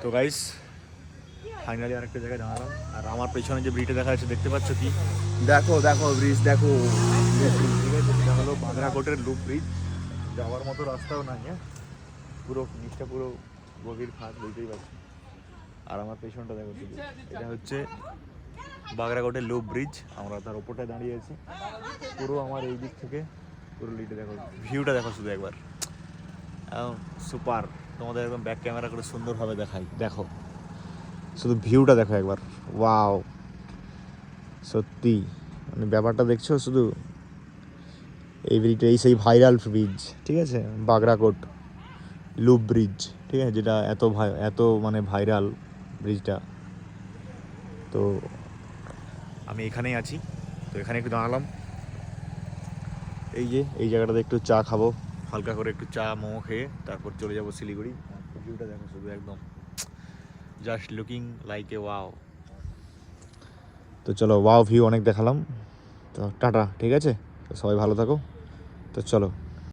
তো guys finally আরেকটা জায়গায় দাঁড়ালাম, আর আমার পেছনে যে ব্রিজটা দেখা যাচ্ছে দেখতে পাচ্ছ কি? দেখো দেখো ব্রিজ দেখো, ঠিক আছে, এটা হলো বাগরাকোটের লুপ ব্রিজ। যাওয়ার মতো রাস্তাও নাই, হ্যাঁ, পুরো নিচটা পুরো গভীর খাদ, বুঝতেই পারছি। আর আমার পেছনটা দেখো শুধু, এটা হচ্ছে বাগরাকোটের লুপ ব্রিজ, আমরা তার ওপরটায় দাঁড়িয়ে আছি। পুরো আমার এই দিক থেকে পুরো লিটে দেখো, ভিউটা দেখো শুধু একবার, সুপার। তোমাদের একদম ব্যাক ক্যামেরা করে সুন্দরভাবে দেখাই, দেখো শুধু ভিউটা দেখো একবার, ওয়াও, সত্যি মানে ব্যাপারটা দেখছো শুধু। এই ব্রিজটা এই সেই ভাইরাল ব্রিজ, ঠিক আছে, বাগরাকোট লুপ ব্রিজ, ঠিক আছে, যেটা এত মানে ভাইরাল ব্রিজটা। তো আমি এখানেই আছি, তো এখানে একটু দাঁড়ালাম, এই যে এই জায়গাটাতে একটু চা খাবো, হালকা করে একটু চা মোমো খেয়ে তারপর চলে যাবো শিলিগুড়ি। ভিউটা দেখো শুধু একদম just looking like a wow. তো চলো, ওয়াও ভিউ অনেক দেখালাম, তো টাটা, ঠিক আছে, তো সবাই ভালো থাকো, তো চলো।